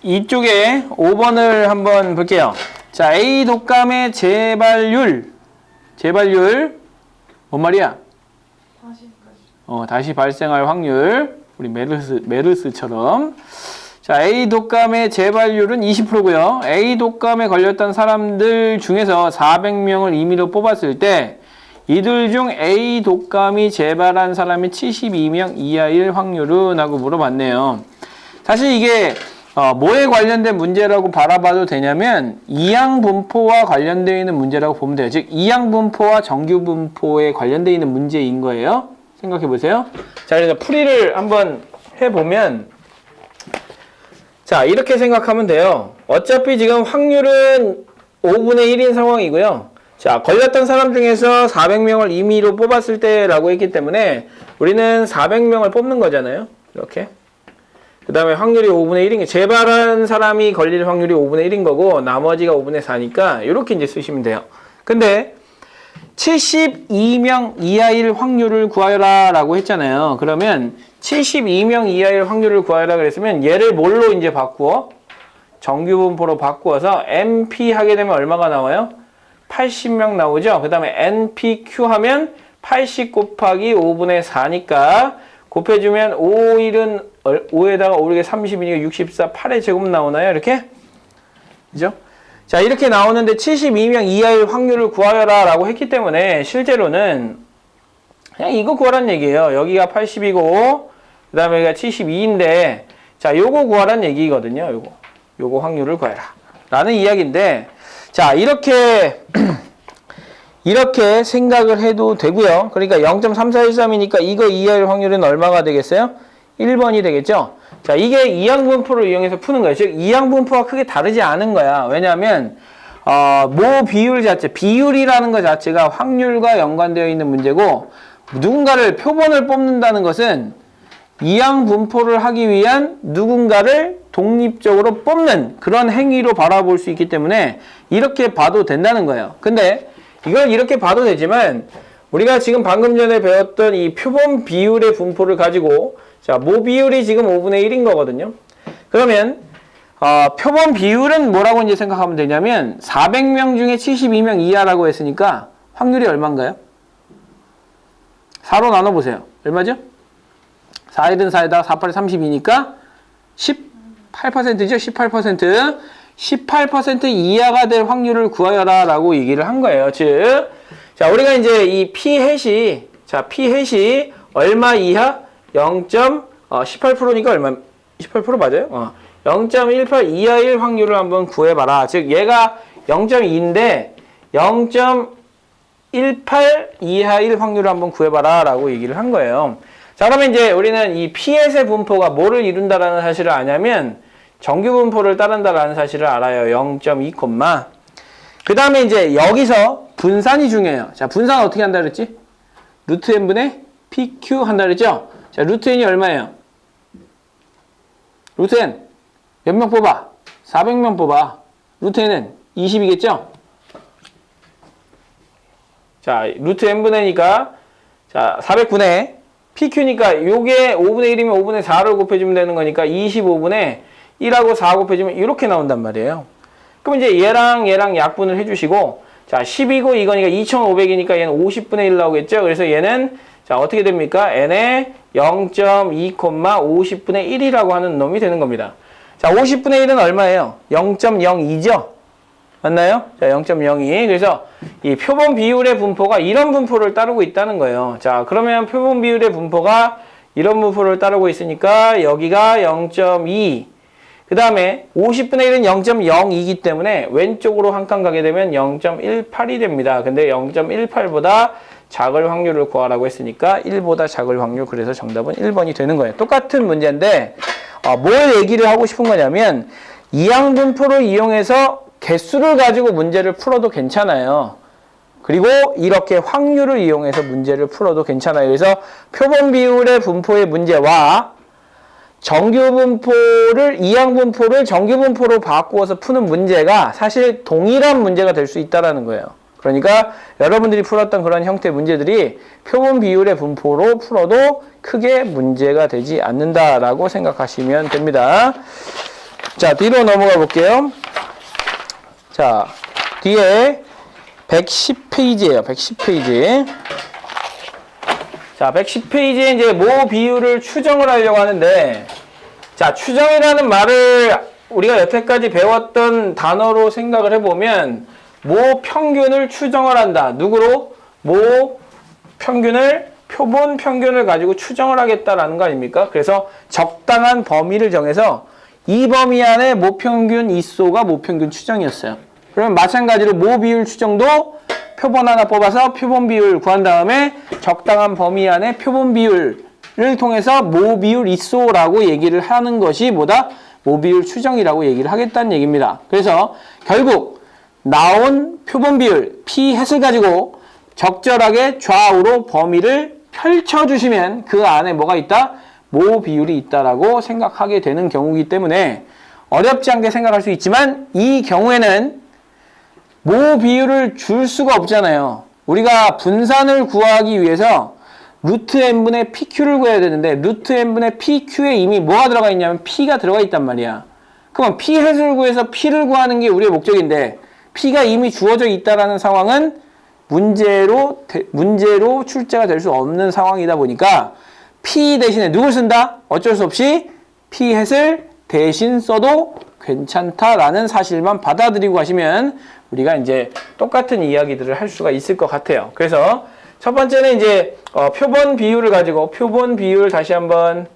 이쪽에 5번을 한번 볼게요. 자, A 독감의 재발률 뭔 말이야? 다시 발생할 확률. 우리 메르스처럼. 자, A 독감의 재발률은 20%고요. A 독감에 걸렸던 사람들 중에서 400명을 임의로 뽑았을 때 이들 중 A 독감이 재발한 사람이 72명 이하일 확률은? 하고 물어봤네요. 사실 이게 뭐에 관련된 문제라고 바라봐도 되냐면 이항분포와 관련되어 있는 문제라고 보면 돼요. 즉 이항분포와 정규분포에 관련되어 있는 문제인 거예요. 생각해 보세요. 자, 그래서 풀이를 한번 해보면, 자, 이렇게 생각하면 돼요. 어차피 지금 확률은 5분의 1인 상황이고요. 자, 걸렸던 사람 중에서 400명을 임의로 뽑았을 때라고 했기 때문에 우리는 400명을 뽑는 거잖아요. 이렇게. 그 다음에 확률이 5분의 1인 게, 재발한 사람이 걸릴 확률이 5분의 1인 거고 나머지가 5분의 4니까 이렇게 이제 쓰시면 돼요. 근데 72명 이하일 확률을 구하여라 라고 했잖아요. 그러면 72명 이하일 확률을 구하여라 그랬으면 얘를 뭘로 이제 바꾸어? 정규분포로 바꾸어서 NP 하게 되면 얼마가 나와요? 80명 나오죠. 그 다음에 NPQ 하면 80 곱하기 5분의 4니까 곱해주면 5일은 5에다가 5에 30이니까 64, 8의 제곱 나오나요? 이렇게? 그죠? 자, 이렇게 나오는데 72명 이하일 확률을 구하여라 라고 했기 때문에 실제로는 그냥 이거 구하란 얘기예요. 여기가 80이고 그 다음에 여기가 72인데 자, 요거 구하란 얘기거든요. 요거 확률을 구해라 라는 이야기인데, 자, 이렇게 생각을 해도 되고요. 그러니까 0.3413이니까 이거 이하일 확률은 얼마가 되겠어요? 1번이 되겠죠? 자, 이게 이항분포를 이용해서 푸는 거예요. 즉, 이항분포가 크게 다르지 않은 거야. 왜냐하면, 모 비율 자체, 비율이라는 것 자체가 확률과 연관되어 있는 문제고, 누군가를, 표본을 뽑는다는 것은 이항분포를 하기 위한 누군가를 독립적으로 뽑는 그런 행위로 바라볼 수 있기 때문에 이렇게 봐도 된다는 거예요. 근데 이걸 이렇게 봐도 되지만 우리가 지금 방금 전에 배웠던 이 표본 비율의 분포를 가지고, 자, 모 비율이 지금 5분의 1인 거거든요. 그러면 표본 비율은 뭐라고 이제 생각하면 되냐면 400명 중에 72명 이하라고 했으니까 확률이 얼마인가요? 4로 나눠보세요. 얼마죠? 4일은 4에다가 4, 8에 32니까 18%죠? 18%. 18% 이하가 될 확률을 구하여라 라고 얘기를 한 거예요. 즉, 자, 우리가 이제 이 P-햇이, 자, P-햇이 얼마 이하? 18%니까 얼마? 18% 맞아요? 0.18 이하일 확률을 한번 구해봐라. 즉, 얘가 0.2인데 0.18 이하일 확률을 한번 구해봐라 라고 얘기를 한 거예요. 자, 그러면 이제 우리는 이 P-햇의 분포가 뭐를 이룬다라는 사실을 아냐면 정규분포를 따른다라는 사실을 알아요. 0.2, 그 다음에 이제 여기서 분산이 중요해요. 자, 분산 어떻게 한다 그랬지? 루트 n분의 PQ 한다 그랬죠? 자, 루트 n이 얼마예요? 루트 n 몇 명 뽑아? 400명 뽑아. 루트 n은 20이겠죠? 자, 루트 n분의 니까 자, 400분의 PQ니까 요게 5분의 1이면 5분의 4를 곱해주면 되는 거니까 25분의 1하고 4 곱해주면 이렇게 나온단 말이에요. 그럼 이제 얘랑 약분을 해주시고, 자, 10이고 이거니까 2500이니까 얘는 50분의 1 나오겠죠? 그래서 얘는, 자, 어떻게 됩니까? n의 0.2, 50분의 1이라고 하는 놈이 되는 겁니다. 자, 50분의 1은 얼마예요? 0.02죠? 맞나요? 자, 0.02. 그래서 이 표본 비율의 분포가 이런 분포를 따르고 있다는 거예요. 자, 그러면 표본 비율의 분포가 이런 분포를 따르고 있으니까 여기가 0.2. 그 다음에 50분의 1은 0.02이기 때문에 왼쪽으로 한 칸 가게 되면 0.18이 됩니다. 근데 0.18보다 작을 확률을 구하라고 했으니까 1보다 작을 확률, 그래서 정답은 1번이 되는 거예요. 똑같은 문제인데 뭘 얘기를 하고 싶은 거냐면 이항분포를 이용해서 개수를 가지고 문제를 풀어도 괜찮아요. 그리고 이렇게 확률을 이용해서 문제를 풀어도 괜찮아요. 그래서 표본 비율의 분포의 문제와 정규분포를, 이항분포를 정규분포로 바꾸어서 푸는 문제가 사실 동일한 문제가 될 수 있다는 거예요. 그러니까 여러분들이 풀었던 그런 형태의 문제들이 표본 비율의 분포로 풀어도 크게 문제가 되지 않는다라고 생각하시면 됩니다. 자, 뒤로 넘어가 볼게요. 자, 뒤에 110페이지예요. 110페이지. 자, 110페이지에 이제 모 비율을 추정을 하려고 하는데, 자, 추정이라는 말을 우리가 여태까지 배웠던 단어로 생각을 해보면, 모 평균을 추정을 한다. 누구로? 모 평균을, 표본 평균을 가지고 추정을 하겠다라는 거 아닙니까? 그래서 적당한 범위를 정해서 이 범위 안에 모평균 이소가 모평균 추정이었어요. 그러면 마찬가지로 모 비율 추정도 표본 하나 뽑아서 표본 비율 구한 다음에 적당한 범위 안에 표본 비율을 통해서 모 비율 이소라고 얘기를 하는 것이 뭐다? 모 비율 추정이라고 얘기를 하겠다는 얘기입니다. 그래서 결국 나온 표본 비율 P햇을 가지고 적절하게 좌우로 범위를 펼쳐주시면 그 안에 뭐가 있다? 모 비율이 있다라고 생각하게 되는 경우이기 때문에 어렵지 않게 생각할 수 있지만 이 경우에는 모 비율을 줄 수가 없잖아요. 우리가 분산을 구하기 위해서 루트 n분의 pq를 구해야 되는데 루트 n분의 pq에 이미 뭐가 들어가 있냐면 p가 들어가 있단 말이야. 그럼 p햇을 구해서 p를 구하는 게 우리의 목적인데 p가 이미 주어져 있다라는 상황은 문제로 출제가 될 수 없는 상황이다 보니까 P 대신에 누굴 쓴다? 어쩔 수 없이 P햇을 대신 써도 괜찮다라는 사실만 받아들이고 가시면 우리가 이제 똑같은 이야기들을 할 수가 있을 것 같아요. 그래서 첫 번째는 이제 표본 비율을 가지고 표본 비율 다시 한번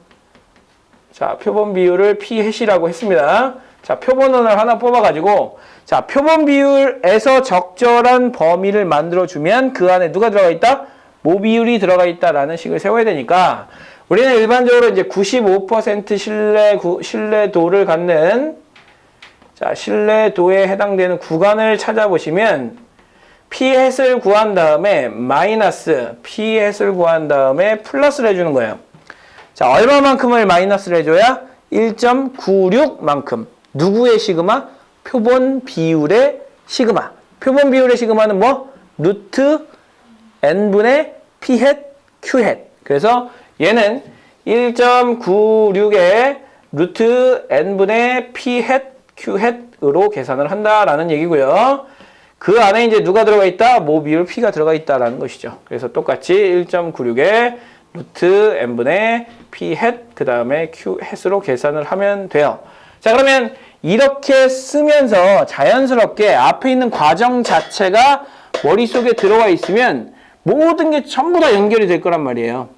자 표본 비율을 P햇이라고 했습니다. 자 표본원을 하나 뽑아가지고 자 표본 비율에서 적절한 범위를 만들어주면 그 안에 누가 들어가 있다? 모 비율이 들어가 있다라는 식을 세워야 되니까 우리는 일반적으로 이제 95% 신뢰도를 갖는 자, 신뢰도에 해당되는 구간을 찾아보시면 P햇을 구한 다음에 마이너스 P햇을 구한 다음에 플러스를 해주는 거예요. 자, 얼마만큼을 마이너스를 해줘야? 1.96만큼. 누구의 시그마? 표본 비율의 시그마. 표본 비율의 시그마는 뭐? 루트 n분의 P햇, Q햇. 그래서 얘는 1.96의 루트 n분의 P햇, Q햇으로 계산을 한다라는 얘기고요. 그 안에 이제 누가 들어가 있다? 모 비율 P가 들어가 있다라는 것이죠. 그래서 똑같이 1.96의 루트 n분의 P햇, 그 다음에 Q햇으로 계산을 하면 돼요. 자, 그러면 이렇게 쓰면서 자연스럽게 앞에 있는 과정 자체가 머릿속에 들어와 있으면 모든 게 전부 다 연결이 될 거란 말이에요.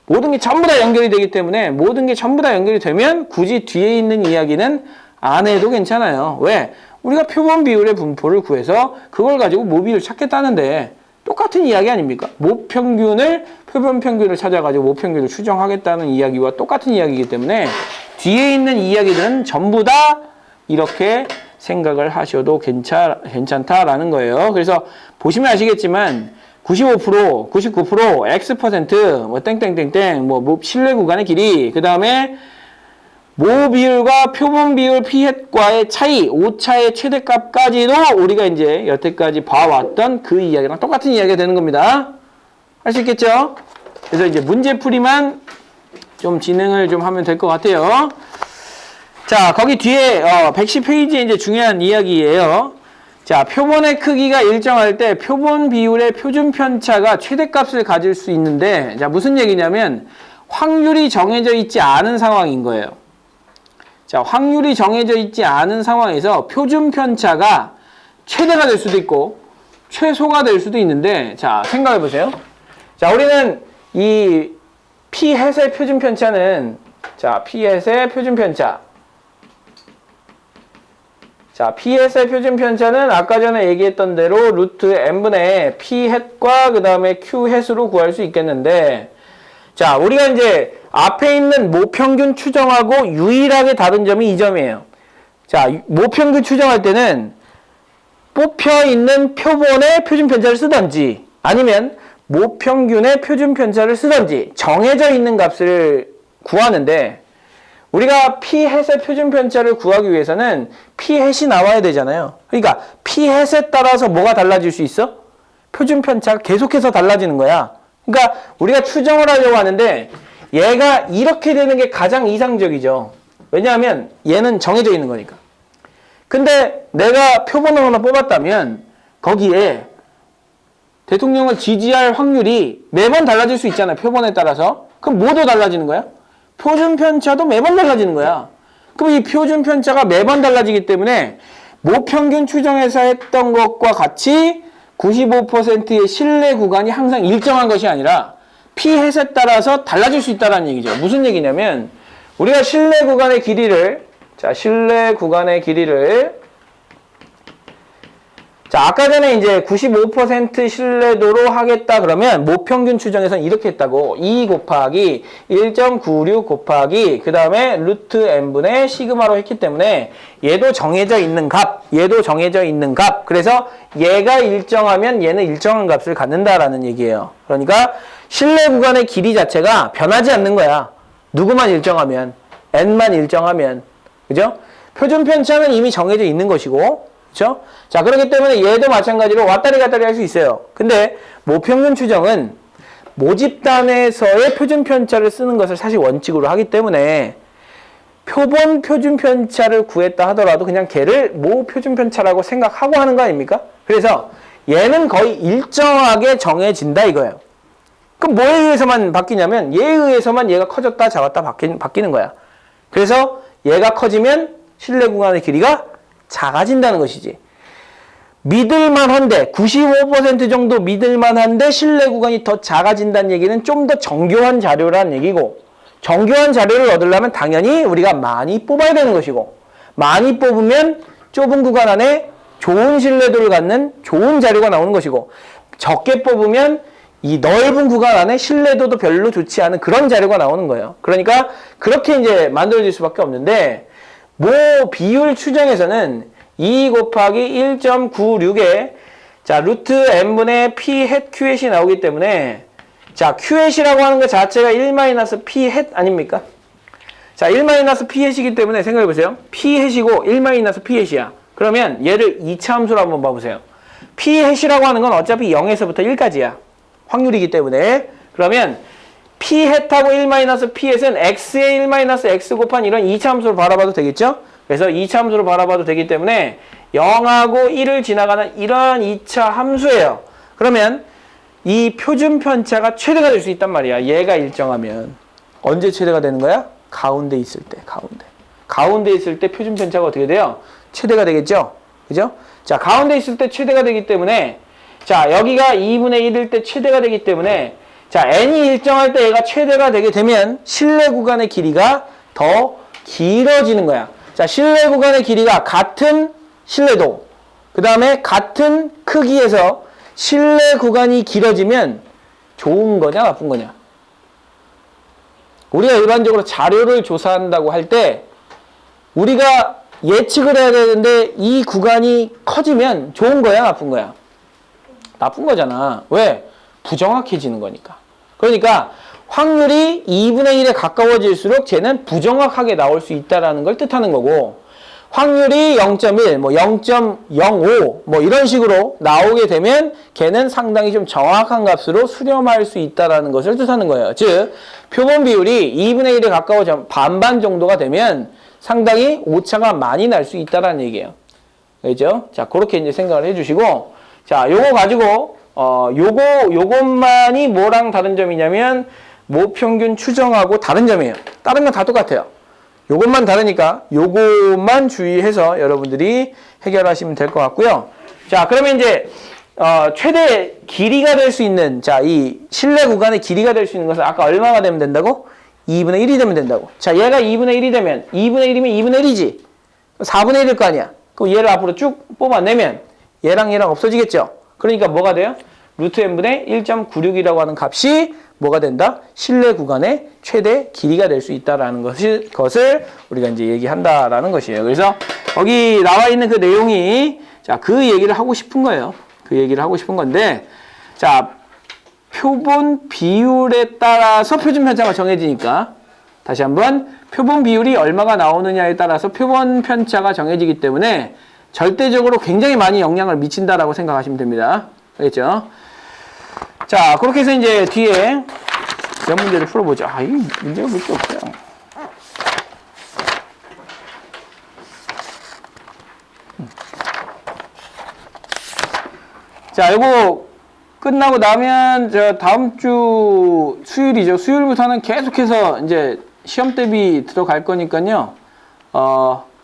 모든 게 전부 다 연결이 되기 때문에 모든 게 전부 다 연결이 되면 굳이 뒤에 있는 이야기는 안 해도 괜찮아요. 왜? 우리가 표본 비율의 분포를 구해서 그걸 가지고 모 비율을 찾겠다는데 똑같은 이야기 아닙니까? 모평균을 표본 평균을 찾아가지고 모평균을 추정하겠다는 이야기와 똑같은 이야기이기 때문에 뒤에 있는 이야기들은 전부 다 이렇게 생각을 하셔도 괜찮다라는 거예요. 그래서 보시면 아시겠지만 95%, 99%, X%, 뭐 땡땡땡땡, 뭐 신뢰 구간의 길이, 그 다음에 모 비율과 표본 비율 P햇과의 차이, 오차의 최대값까지도 우리가 이제 여태까지 봐왔던 그 이야기랑 똑같은 이야기가 되는 겁니다. 할 수 있겠죠? 그래서 이제 문제풀이만 좀 진행을 좀 하면 될 것 같아요. 자, 거기 뒤에 110페이지에 이제 중요한 이야기예요. 자, 표본의 크기가 일정할 때 표본 비율의 표준 편차가 최대값을 가질 수 있는데, 자, 무슨 얘기냐면 확률이 정해져 있지 않은 상황인 거예요. 자, 확률이 정해져 있지 않은 상황에서 표준 편차가 최대가 될 수도 있고 최소가 될 수도 있는데, 자, 생각해 보세요. 자, 우리는 이 P햇의 표준 편차는, 자, P햇의 표준 편차. 자, P햇의 표준 편차는 아까 전에 얘기했던 대로 루트 n분의 P햇과 그 다음에 Q햇으로 구할 수 있겠는데, 자, 우리가 이제 앞에 있는 모평균 추정하고 유일하게 다른 점이 이 점이에요. 자, 모평균 추정할 때는 뽑혀 있는 표본의 표준 편차를 쓰던지 아니면 모평균의 표준 편차를 쓰던지 정해져 있는 값을 구하는데, 우리가 P햇의 표준 편차를 구하기 위해서는 P햇이 나와야 되잖아요. 그러니까 P햇에 따라서 뭐가 달라질 수 있어? 표준 편차가 계속해서 달라지는 거야. 그러니까 우리가 추정을 하려고 하는데 얘가 이렇게 되는 게 가장 이상적이죠. 왜냐하면 얘는 정해져 있는 거니까. 근데 내가 표본을 하나 뽑았다면 거기에 대통령을 지지할 확률이 매번 달라질 수 있잖아요. 표본에 따라서. 그럼 뭐도 달라지는 거야? 표준 편차도 매번 달라지는 거야. 그럼 이 표준 편차가 매번 달라지기 때문에 모평균 추정에서 했던 것과 같이 95%의 신뢰 구간이 항상 일정한 것이 아니라 P햇에 따라서 달라질 수 있다는 얘기죠. 무슨 얘기냐면 우리가 신뢰 구간의 길이를 아까 전에 이제 95% 신뢰도로 하겠다 그러면 모평균 추정에서는 이렇게 했다고. 2 곱하기 1.96 곱하기 그 다음에 루트 n분의 시그마로 했기 때문에 얘도 정해져 있는 값, 얘도 정해져 있는 값. 그래서 얘가 일정하면 얘는 일정한 값을 갖는다라는 얘기예요. 그러니까 신뢰 구간의 길이 자체가 변하지 않는 거야. 누구만 일정하면, n만 일정하면. 그죠? 표준 편차는 이미 정해져 있는 것이고, 그렇죠? 자, 그렇기 때문에 얘도 마찬가지로 왔다리 갔다리 할 수 있어요. 근데 모평균 추정은 모집단에서의 표준 편차를 쓰는 것을 사실 원칙으로 하기 때문에 표본 표준 편차를 구했다 하더라도 그냥 걔를 모 표준 편차라고 생각하고 하는 거 아닙니까? 그래서 얘는 거의 일정하게 정해진다 이거예요. 그럼 뭐에 의해서만 바뀌냐면 얘에 의해서만 얘가 커졌다 작았다 바뀌는 거야. 그래서 얘가 커지면 신뢰 구간의 길이가 작아진다는 것이지. 믿을만한데 95% 정도 믿을만한데 신뢰 구간이 더 작아진다는 얘기는 좀 더 정교한 자료라는 얘기고, 정교한 자료를 얻으려면 당연히 우리가 많이 뽑아야 되는 것이고, 많이 뽑으면 좁은 구간 안에 좋은 신뢰도를 갖는 좋은 자료가 나오는 것이고, 적게 뽑으면 이 넓은 구간 안에 신뢰도도 별로 좋지 않은 그런 자료가 나오는 거예요. 그러니까 그렇게 이제 만들어질 수밖에 없는데, 모 비율 추정에서는 2 곱하기 1.96에 자 루트 n분의 p 햇 q 햇이 나오기 때문에 자 q 햇이라고 하는 것 자체가 1-p 햇 아닙니까? 자 1-p 햇이기 때문에 생각해 보세요. p 햇이고 1-p 햇이야. 그러면 얘를 2차 함수로 한번 봐보세요. p 햇이라고 하는 건 어차피 0에서부터 1까지야. 확률이기 때문에. 그러면 p 햇하고 1-p 햇은 x의 1-x 곱한 이런 2차 함수로 바라봐도 되겠죠? 그래서 2차 함수로 바라봐도 되기 때문에 0하고 1을 지나가는 이러한 2차 함수예요. 그러면 이 표준 편차가 최대가 될 수 있단 말이야. 얘가 일정하면. 언제 최대가 되는 거야? 가운데 있을 때. 가운데 있을 때 표준 편차가 어떻게 돼요? 최대가 되겠죠? 그죠? 자, 가운데 있을 때 최대가 되기 때문에 자, 여기가 2분의 1일 때 최대가 되기 때문에 자, n이 일정할 때 얘가 최대가 되게 되면 신뢰 구간의 길이가 더 길어지는 거야. 자, 신뢰 구간의 길이가 같은 신뢰도, 그 다음에 같은 크기에서 신뢰 구간이 길어지면 좋은 거냐, 나쁜 거냐? 우리가 일반적으로 자료를 조사한다고 할 때 우리가 예측을 해야 되는데 이 구간이 커지면 좋은 거야, 나쁜 거야? 나쁜 거잖아. 왜? 부정확해지는 거니까. 그러니까 확률이 2분의 1에 가까워질수록 쟤는 부정확하게 나올 수 있다는 걸 뜻하는 거고, 확률이 0.1, 뭐 0.05, 뭐 이런 식으로 나오게 되면 걔는 상당히 좀 정확한 값으로 수렴할 수 있다는 것을 뜻하는 거예요. 즉, 표본 비율이 2분의 1에 가까워져 반반 정도가 되면 상당히 오차가 많이 날 수 있다는 얘기예요. 그죠? 자, 그렇게 이제 생각을 해주시고, 자, 요거 가지고, 요것만이 뭐랑 다른 점이냐면, 모평균 추정하고 다른 점이에요. 다른 건 다 똑같아요. 요것만 다르니까 요것만 주의해서 여러분들이 해결하시면 될 것 같고요. 자, 그러면 이제 최대 길이가 될 수 있는 자, 이 신뢰 구간의 길이가 될 수 있는 것은 아까 얼마가 되면 된다고? 2분의 1이 되면 된다고. 자, 얘가 2분의 1이 되면 2분의 1이면 2분의 1이지. 4분의 1일 거 아니야. 그럼 얘를 앞으로 쭉 뽑아내면 얘랑 없어지겠죠. 그러니까 뭐가 돼요? 루트 n분의 1.96이라고 하는 값이 뭐가 된다? 신뢰 구간의 최대 길이가 될 수 있다라는 것을 우리가 이제 얘기한다라는 것이에요. 그래서 거기 나와 있는 그 내용이 자, 그 얘기를 하고 싶은 거예요. 그 얘기를 하고 싶은 건데, 자, 표본 비율에 따라서 표준 편차가 정해지니까 다시 한번 표본 비율이 얼마가 나오느냐에 따라서 표본 편차가 정해지기 때문에 절대적으로 굉장히 많이 영향을 미친다라고 생각하시면 됩니다. 알겠죠? 자, 그렇게 해서 이제 뒤에 몇 문제를 풀어보죠. 이 문제가 몇 개 없어요. 자, 이거 끝나고 나면 저 다음 주 수요일이죠. 수요일부터는 계속해서 이제 시험 대비 들어갈 거니까요.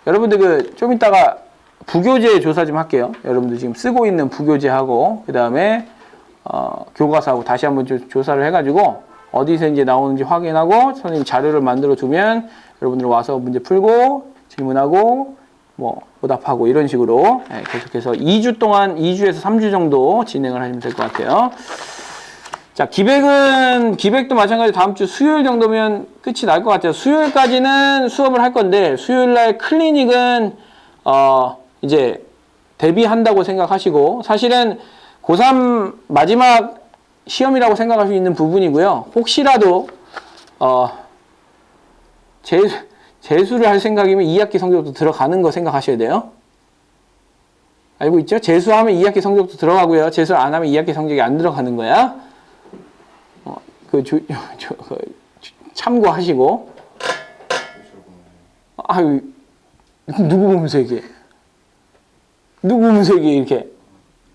여러분들 그 좀 이따가 부교재 조사 좀 할게요. 여러분들 지금 쓰고 있는 부교재하고 그 다음에 교과서하고 다시 한번 조사를 해가지고 어디서 이제 나오는지 확인하고 선생님 자료를 만들어 두면 여러분들 와서 문제 풀고 질문하고 뭐 오답하고 이런 식으로 계속해서 2주 동안 2주에서 3주 정도 진행을 하시면 될 것 같아요. 자, 기백도 마찬가지 다음 주 수요일 정도면 끝이 날 것 같아요. 수요일까지는 수업을 할 건데 수요일 날 클리닉은 이제 대비한다고 생각하시고 사실은 고3 마지막 시험이라고 생각할 수 있는 부분이고요. 혹시라도 재수를 할 생각이면 2학기 성적도 들어가는 거 생각하셔야 돼요. 알고 있죠? 재수하면 2학기 성적도 들어가고요. 재수를 안 하면 2학기 성적이 안 들어가는 거야. 참고하시고. 아유, 누구 보면서 얘기해? 누구 보면서 얘기해, 이렇게?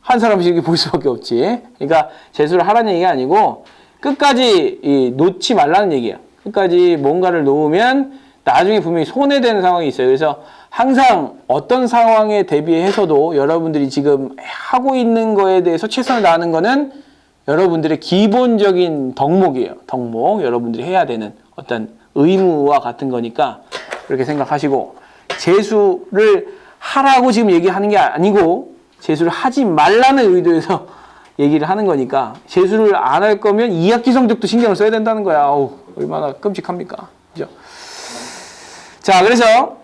한 사람씩 이렇게 볼 수밖에 없지. 그러니까 재수를 하라는 얘기가 아니고 끝까지 놓지 말라는 얘기예요. 끝까지 뭔가를 놓으면 나중에 분명히 손해되는 상황이 있어요. 그래서 항상 어떤 상황에 대비해서도 여러분들이 지금 하고 있는 거에 대해서 최선을 다하는 거는 여러분들의 기본적인 덕목이에요. 덕목. 여러분들이 해야 되는 어떤 의무와 같은 거니까 그렇게 생각하시고 재수를 하라고 지금 얘기하는 게 아니고 재수를 하지 말라는 의도에서 얘기를 하는 거니까 재수를 안 할 거면 2학기 성적도 신경을 써야 된다는 거야. 어우, 얼마나 끔찍합니까? 그죠? 자, 그래서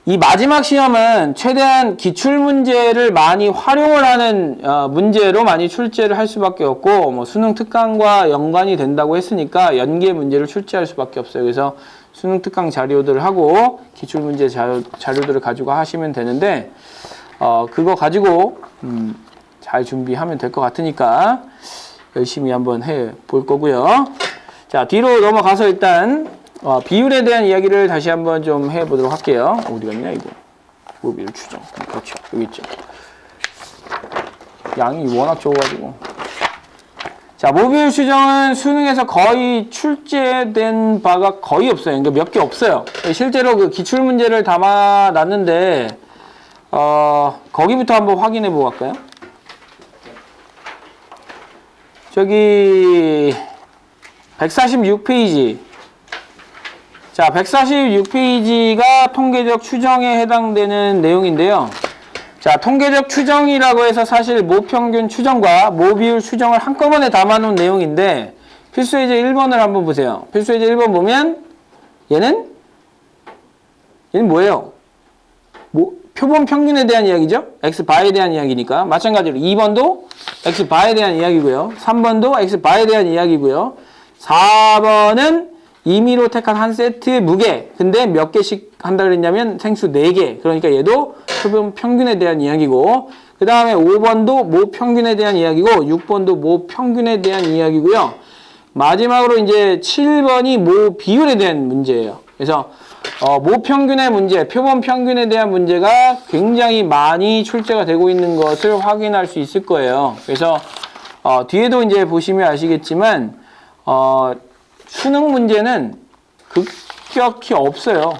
이 마지막 시험은 최대한 기출문제를 많이 활용을 하는 문제로 많이 출제를 할 수밖에 없고 뭐 수능 특강과 연관이 된다고 했으니까 연계 문제를 출제할 수밖에 없어요. 그래서 수능 특강 자료들을 하고 기출문제 자료들을 가지고 하시면 되는데 그거 가지고 잘 준비하면 될 것 같으니까 열심히 한번 해 볼 거고요. 자, 뒤로 넘어가서 일단 비율에 대한 이야기를 다시 한번 좀 해보도록 할게요. 어디 갔냐 이거? 모비율 추정. 그렇죠. 여기 있죠. 양이 워낙 적어가지고. 자, 모비율 추정은 수능에서 거의 출제된 바가 거의 없어요. 그러니까 몇 개 없어요. 실제로 그 기출문제를 담아놨는데 거기부터 한번 확인해 보고 갈까요? 저기 146페이지. 자, 146페이지가 통계적 추정에 해당되는 내용인데요. 자, 통계적 추정이라고 해서 사실 모평균 추정과 모비율 추정을 한꺼번에 담아놓은 내용인데 필수예제 1번을 한번 보세요. 필수예제 1번 보면 얘는 뭐예요? 표본 평균에 대한 이야기죠. X바에 대한 이야기니까. 마찬가지로 2번도 X바에 대한 이야기고요. 3번도 X바에 대한 이야기고요. 4번은 임의로 택한 한 세트의 무게. 근데 몇 개씩 한다 그랬냐면 생수 4개. 그러니까 얘도 표본 평균에 대한 이야기고 그 다음에 5번도 모평균에 대한 이야기고 6번도 모평균에 대한 이야기고요. 마지막으로 이제 7번이 모비율에 대한 문제예요. 그래서 모평균의 문제, 표본 평균에 대한 문제가 굉장히 많이 출제가 되고 있는 것을 확인할 수 있을 거예요. 그래서 뒤에도 이제 보시면 아시겠지만 수능 문제는 급격히 없어요.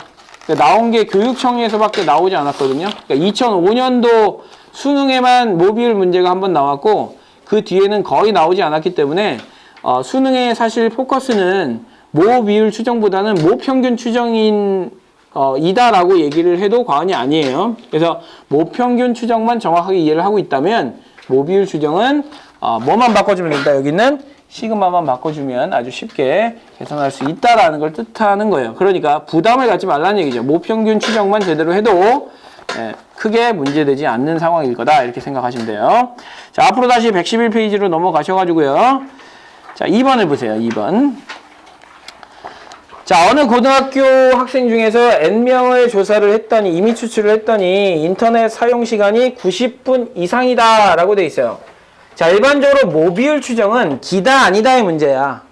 그러니까 나온 게 교육청에서밖에 나오지 않았거든요. 그러니까 2005년도 수능에만 모비율 문제가 한번 나왔고 그 뒤에는 거의 나오지 않았기 때문에 수능의 사실 포커스는 모비율 추정보다는 모평균 추정인 이다라고 얘기를 해도 과언이 아니에요. 그래서 모평균 추정만 정확하게 이해를 하고 있다면 모비율 추정은 뭐만 바꿔주면 된다. 여기는 시그마만 바꿔주면 아주 쉽게 계산할 수 있다라는 걸 뜻하는 거예요. 그러니까 부담을 갖지 말라는 얘기죠. 모평균 추정만 제대로 해도 크게 문제되지 않는 상황일 거다. 이렇게 생각하시면 돼요. 자, 앞으로 다시 111페이지로 넘어가셔가지고요. 자, 2번을 보세요. 2번. 자, 어느 고등학교 학생 중에서 N명을 조사를 했더니, 임의 추출을 했더니 인터넷 사용 시간이 90분 이상이다 라고 돼 있어요. 자, 일반적으로 모비율 추정은 기다 아니다의 문제야.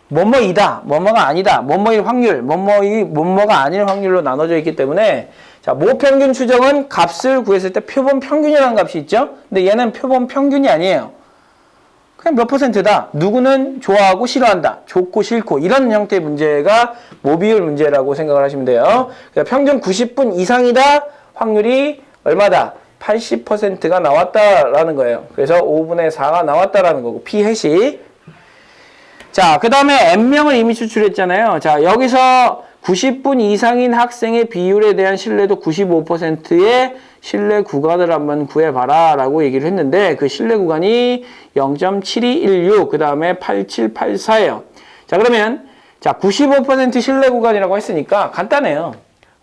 뭐뭐이다, 뭐뭐가 아니다, 뭐뭐일 확률, 뭐뭐가 아닐 확률로 나눠져 있기 때문에 자, 모평균 추정은 값을 구했을 때 표본 평균이라는 값이 있죠? 근데 얘는 표본 평균이 아니에요. 그냥 몇 %다. 누구는 좋아하고 싫어한다. 좋고 싫고. 이런 형태의 문제가 모비율 문제라고 생각을 하시면 돼요. 그러니까 평균 90분 이상이다. 확률이 얼마다? 80%가 나왔다라는 거예요. 그래서 5분의 4가 나왔다라는 거고. p-햇이. 자, 그 다음에 n명을 이미 추출했잖아요. 자, 여기서 90분 이상인 학생의 비율에 대한 신뢰도 95%의 신뢰 구간을 한번 구해봐라 라고 얘기를 했는데 그 신뢰 구간이 0.7216, 그 다음에 8784예요. 자, 그러면 자 95% 신뢰 구간이라고 했으니까 간단해요.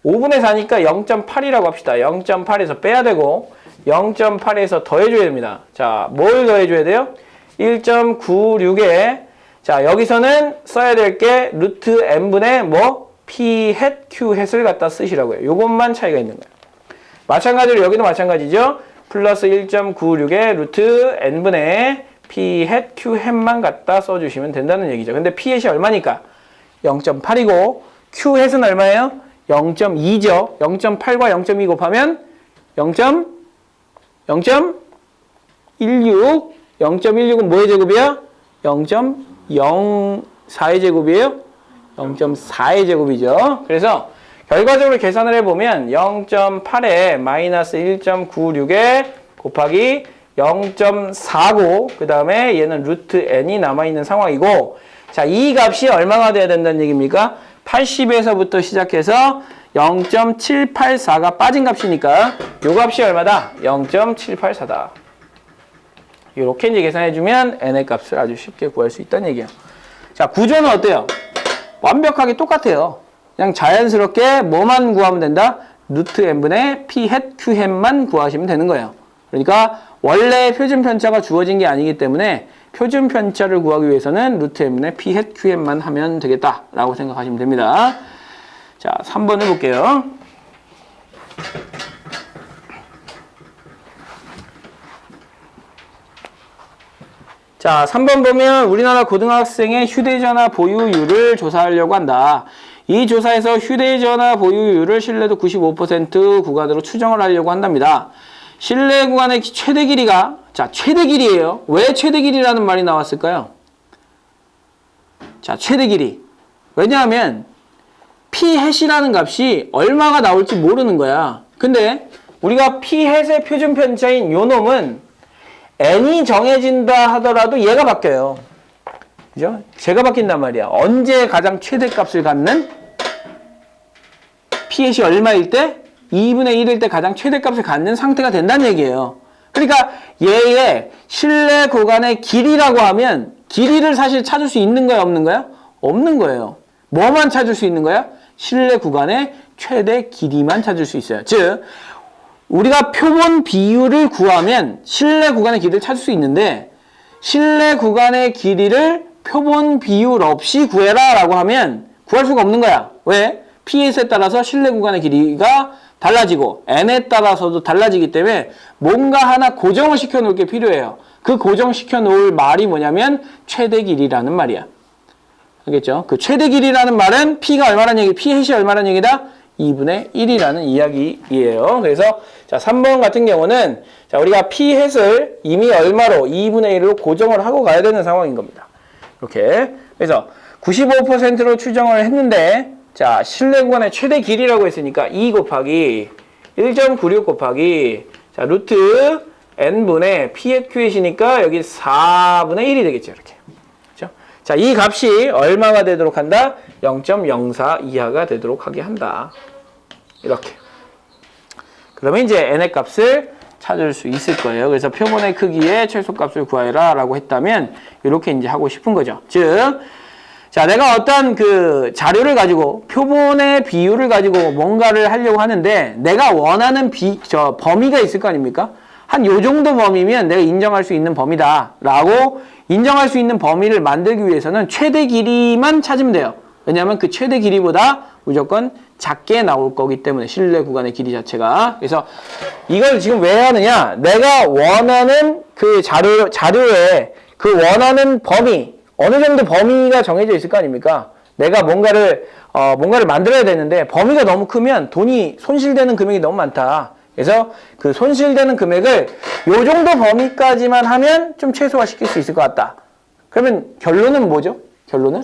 5분의 4니까 0.8이라고 합시다. 0.8에서 빼야 되고 0.8에서 더해줘야 됩니다. 자, 뭘 더해줘야 돼요? 1.96에 자, 여기서는 써야 될 게 루트 n분의 뭐 p 햇 q 햇을 갖다 쓰시라고요. 요것만 차이가 있는 거예요. 마찬가지로 여기도 마찬가지죠. 플러스 1.96에 루트 n분의 p 햇 q 햇만 갖다 써주시면 된다는 얘기죠. 근데 p 햇이 얼마니까? 0.8이고 q 햇은 얼마예요? 0.2죠. 0.8과 0.2 곱하면 0.16. 0.16은 뭐의 제곱이야? 0.04의 제곱이에요? 0.4의 제곱이죠. 그래서 결과적으로 계산을 해보면 0.8에 마이너스 1.96에 곱하기 0.4고 그 다음에 얘는 루트 n이 남아있는 상황이고 자, 이 값이 얼마가 돼야 된다는 얘기입니까? 80에서부터 시작해서 0.784가 빠진 값이니까 요 값이 얼마다? 0.784다. 이렇게 이제 계산해주면 n의 값을 아주 쉽게 구할 수 있다는 얘기예요. 자, 구조는 어때요? 완벽하게 똑같아요. 그냥 자연스럽게 뭐만 구하면 된다? 루트 n분의 p 햇 q 햇만 구하시면 되는 거예요. 그러니까 원래 표준 편차가 주어진 게 아니기 때문에 표준 편차를 구하기 위해서는 루트 n분의 p 햇 q 햇만 하면 되겠다라고 생각하시면 됩니다. 자, 3번 해볼게요. 자, 3번 보면 우리나라 고등학생의 휴대전화 보유율을 조사하려고 한다. 이 조사에서 휴대전화 보유율을 신뢰도 95% 구간으로 추정을 하려고 한답니다. 신뢰 구간의 최대 길이가 자, 최대 길이에요. 왜 최대 길이라는 말이 나왔을까요? 자, 최대 길이. 왜냐하면 p-햇이라는 값이 얼마가 나올지 모르는 거야. 근데 우리가 p-햇의 표준 편차인 요 놈은 n이 정해진다 하더라도 얘가 바뀌어요. 그죠? 제가 바뀐단 말이야. 언제 가장 최대값을 갖는? p-햇이 얼마일 때? 2분의 1일 때 가장 최대값을 갖는 상태가 된다는 얘기예요. 그러니까 얘의 신뢰 구간의 길이라고 하면 길이를 사실 찾을 수 있는 거야, 없는 거야? 없는 거예요. 뭐만 찾을 수 있는 거야? 신뢰 구간의 최대 길이만 찾을 수 있어요. 즉 우리가 표본 비율을 구하면 신뢰 구간의 길이를 찾을 수 있는데 신뢰 구간의 길이를 표본 비율 없이 구해라 라고 하면 구할 수가 없는 거야. 왜? pS에 따라서 신뢰 구간의 길이가 달라지고 n에 따라서도 달라지기 때문에 뭔가 하나 고정을 시켜 놓을 게 필요해요. 그 고정시켜 놓을 말이 뭐냐면 최대 길이라는 말이야. 알겠죠? 그 최대 길이라는 말은 p가 얼마라는 얘기, p-햇이 얼마라는 얘기다? 2분의 1이라는 이야기예요. 그래서 자 3번 같은 경우는 자 우리가 p-햇을 이미 얼마로 2분의 1로 고정을 하고 가야 되는 상황인 겁니다. 이렇게 그래서 95%로 추정을 했는데 자 신뢰 구간의 최대 길이라고 했으니까 2 곱하기 1.96 곱하기 자 루트 n분의 p-햇 q-햇이니까 여기 4분의 1이 되겠죠. 이렇게. 자, 이 값이 얼마가 되도록 한다? 0.04 이하가 되도록 하게 한다. 이렇게. 그러면 이제 n의 값을 찾을 수 있을 거예요. 그래서 표본의 크기의 최소값을 구하라 라고 했다면 이렇게 이제 하고 싶은 거죠. 즉, 자, 내가 어떤 그 자료를 가지고 표본의 비율을 가지고 뭔가를 하려고 하는데 내가 원하는 범위가 있을 거 아닙니까? 한 요 정도 범위면 내가 인정할 수 있는 범위다 라고 인정할 수 있는 범위를 만들기 위해서는 최대 길이만 찾으면 돼요. 왜냐하면 그 최대 길이보다 무조건 작게 나올 거기 때문에 신뢰 구간의 길이 자체가. 그래서 이걸 지금 왜 하느냐? 내가 원하는 그 자료에 그 원하는 범위 어느 정도 범위가 정해져 있을 거 아닙니까? 내가 뭔가를 뭔가를 만들어야 되는데 범위가 너무 크면 돈이 손실되는 금액이 너무 많다. 그래서 그 손실되는 금액을 요 정도 범위까지만 하면 좀 최소화시킬 수 있을 것 같다. 그러면 결론은 뭐죠? 결론은?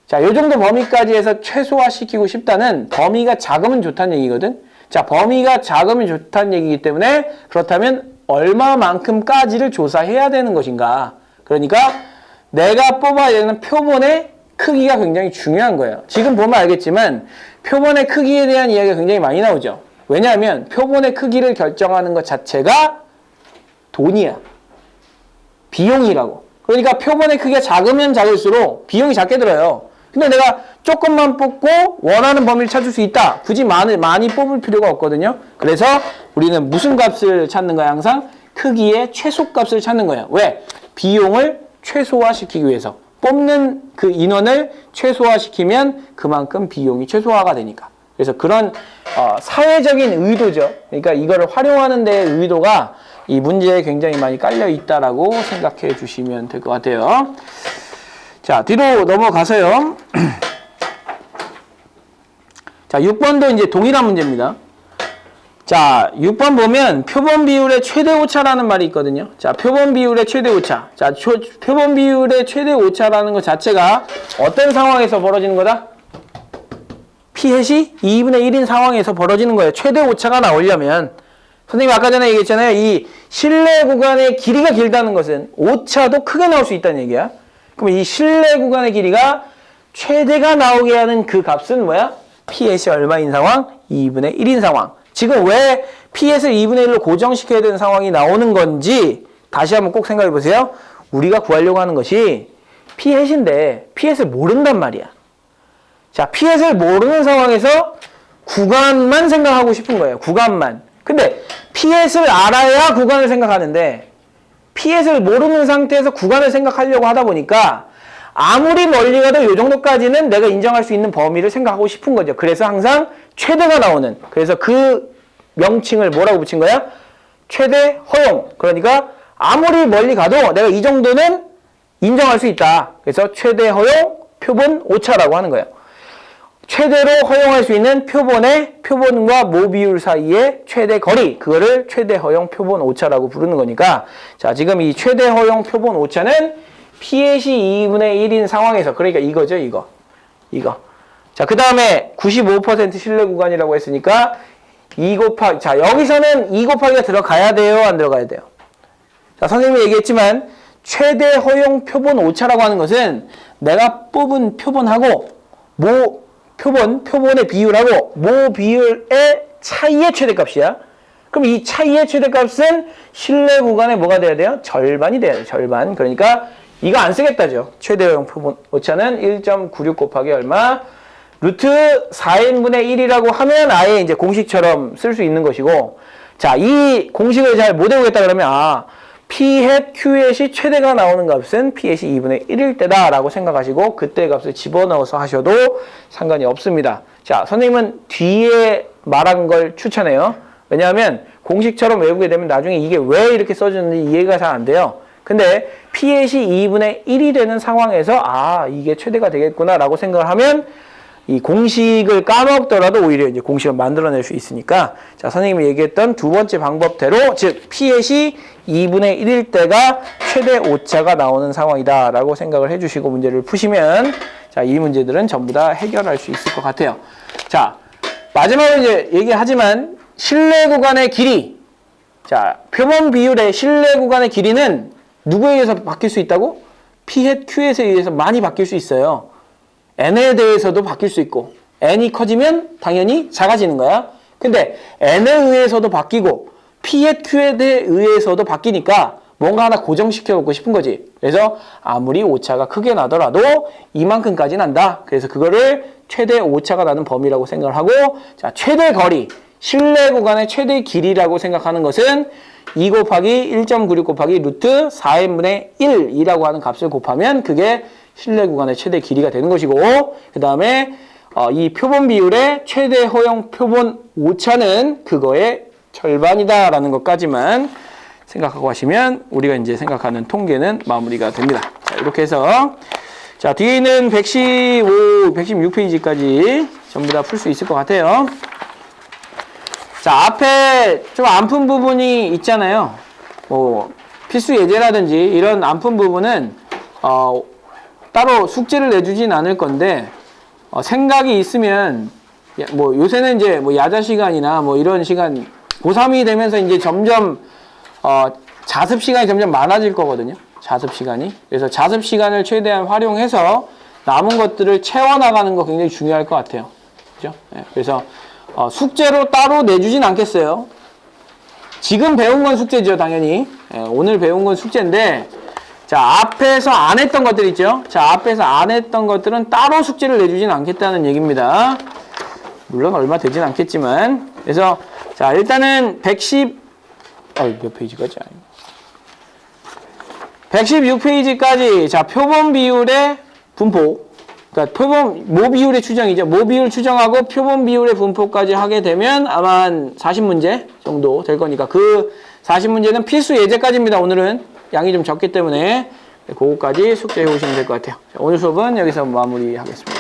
자, 요 정도 범위까지 해서 최소화시키고 싶다는 범위가 작으면 좋다는 얘기거든. 자, 범위가 작으면 좋다는 얘기이기 때문에 그렇다면 얼마만큼까지를 조사해야 되는 것인가. 그러니까 내가 뽑아야 되는 표본의 크기가 굉장히 중요한 거예요. 지금 보면 알겠지만 표본의 크기에 대한 이야기가 굉장히 많이 나오죠. 왜냐하면 표본의 크기를 결정하는 것 자체가 돈이야. 비용이라고. 그러니까 표본의 크기가 작으면 작을수록 비용이 작게 들어요. 근데 내가 조금만 뽑고 원하는 범위를 찾을 수 있다. 굳이 많이 뽑을 필요가 없거든요. 그래서 우리는 무슨 값을 찾는 거야? 항상 크기의 최소값을 찾는 거예요. 왜? 비용을 최소화시키기 위해서. 뽑는 그 인원을 최소화시키면 그만큼 비용이 최소화가 되니까. 그래서 그런 사회적인 의도죠. 그러니까 이거를 활용하는 데 의도가 이 문제에 굉장히 많이 깔려 있다라고 생각해 주시면 될 것 같아요. 자, 뒤로 넘어가서요. 자, 6번도 이제 동일한 문제입니다. 자, 6번 보면 표본 비율의 최대 오차라는 말이 있거든요. 자, 표본 비율의 최대 오차. 자, 표본 비율의 최대 오차라는 것 자체가 어떤 상황에서 벌어지는 거다? 피햇이 2분의 1인 상황에서 벌어지는 거예요. 최대 오차가 나오려면. 선생님이 아까 전에 얘기했잖아요. 이 실내 구간의 길이가 길다는 것은 오차도 크게 나올 수 있다는 얘기야. 그럼 이 실내 구간의 길이가 최대가 나오게 하는 그 값은 뭐야? 피햇이 얼마인 상황? 2분의 1인 상황. 지금 왜 피햇을 2분의 1로 고정시켜야 되는 상황이 나오는 건지 다시 한번 꼭 생각해 보세요. 우리가 구하려고 하는 것이 피햇인데 피햇을 모른단 말이야. 자, 피햇을 모르는 상황에서 구간만 생각하고 싶은 거예요. 구간만. 근데 피햇을 알아야 구간을 생각하는데 피햇을 모르는 상태에서 구간을 생각하려고 하다 보니까 아무리 멀리 가도 이 정도까지는 내가 인정할 수 있는 범위를 생각하고 싶은 거죠. 그래서 항상 최대가 나오는. 그래서 그 명칭을 뭐라고 붙인 거야? 최대 허용. 그러니까 아무리 멀리 가도 내가 이 정도는 인정할 수 있다. 그래서 최대 허용 표본 오차라고 하는 거예요. 최대로 허용할 수 있는 표본과 모 비율 사이의 최대 거리, 그거를 최대 허용 표본 오차라고 부르는 거니까, 자, 지금 이 최대 허용 표본 오차는 피햇이 2분의 1인 상황에서, 그러니까 이거죠, 이거. 자, 그 다음에 95% 신뢰 구간이라고 했으니까 2 곱하기, 자, 여기서는 2 곱하기가 들어가야 돼요, 안 들어가야 돼요? 자, 선생님이 얘기했지만 최대 허용 표본 오차라고 하는 것은 내가 뽑은 표본하고 표본의 비율하고 모 비율의 차이의 최대값이야. 그럼 이 차이의 최대값은 실내 구간에 뭐가 돼야 돼요? 절반이 돼야 돼요. 절반. 그러니까 이거 안 쓰겠다죠. 최대형 표본 오차는 1.96 곱하기 얼마? 루트 4n분의 1이라고 하면 아예 이제 공식처럼 쓸 수 있는 것이고, 자, 이 공식을 잘 못 외우겠다 그러면 P햇, Q햇이 최대가 나오는 값은 P햇이 2분의 1일 때다라고 생각하시고 그때 값을 집어넣어서 하셔도 상관이 없습니다. 자, 선생님은 뒤에 말한 걸 추천해요. 왜냐하면 공식처럼 외우게 되면 나중에 이게 왜 이렇게 써주는지 이해가 잘 안 돼요. 근데 P햇이 2분의 1이 되는 상황에서 이게 최대가 되겠구나 라고 생각을 하면 이 공식을 까먹더라도 오히려 이제 공식을 만들어낼 수 있으니까, 자, 선생님이 얘기했던 두 번째 방법대로, 즉 P햇이 2분의 1일 때가 최대 오차가 나오는 상황이다 라고 생각을 해주시고 문제를 푸시면, 자, 이 문제들은 전부 다 해결할 수 있을 것 같아요. 자, 마지막으로 이제 얘기하지만 실내 구간의 길이, 자, 표본 비율의 실내 구간의 길이는 누구에 의해서 바뀔 수 있다고? P햇, Q햇에 의해서 많이 바뀔 수 있어요. n에 대해서도 바뀔 수 있고, n이 커지면 당연히 작아지는 거야. 근데 n에 의해서도 바뀌고 P햇, Q에 의해서도 바뀌니까 뭔가 하나 고정시켜 놓고 싶은 거지. 그래서 아무리 오차가 크게 나더라도 이만큼까지 난다. 그래서 그거를 최대 오차가 나는 범위라고 생각을 하고, 자, 최대 거리, 실내 구간의 최대 길이라고 생각하는 것은 2 곱하기 1.96 곱하기 루트 4n분의 1이라고 하는 값을 곱하면 그게 실내 구간의 최대 길이가 되는 것이고, 그 다음에 이 표본 비율의 최대 허용 표본 오차는 그거의 절반이다라는 것까지만 생각하고 하시면 우리가 이제 생각하는 통계는 마무리가 됩니다. 자, 이렇게 해서 자, 뒤에 있는 115, 116페이지까지 전부 다 풀 수 있을 것 같아요. 자, 앞에 좀 안 푼 부분이 있잖아요. 뭐 필수 예제라든지 이런 안 푼 부분은 따로 숙제를 내주진 않을 건데 생각이 있으면 뭐 요새는 이제 뭐 야자 시간이나 뭐 이런 시간 고3이 되면서 이제 점점 자습 시간이 점점 많아질 거거든요. 자습 시간이. 그래서 자습 시간을 최대한 활용해서 남은 것들을 채워나가는 거 굉장히 중요할 것 같아요. 그죠? 네, 그래서 숙제로 따로 내주진 않겠어요. 지금 배운 건 숙제죠, 당연히. 네, 오늘 배운 건 숙제인데, 자, 앞에서 안 했던 것들 있죠? 자, 앞에서 안 했던 것들은 따로 숙제를 내주진 않겠다는 얘기입니다. 물론 얼마 되진 않겠지만. 그래서, 자, 일단은 몇 페이지까지? 116페이지까지, 자, 표본 비율의 분포. 그러니까 모 비율의 추정이죠. 모 비율 추정하고 표본 비율의 분포까지 하게 되면 아마 한 40문제 정도 될 거니까 그 40문제는 필수 예제까지입니다. 오늘은 양이 좀 적기 때문에 그거까지 숙제해 오시면 될 것 같아요. 자, 오늘 수업은 여기서 마무리하겠습니다.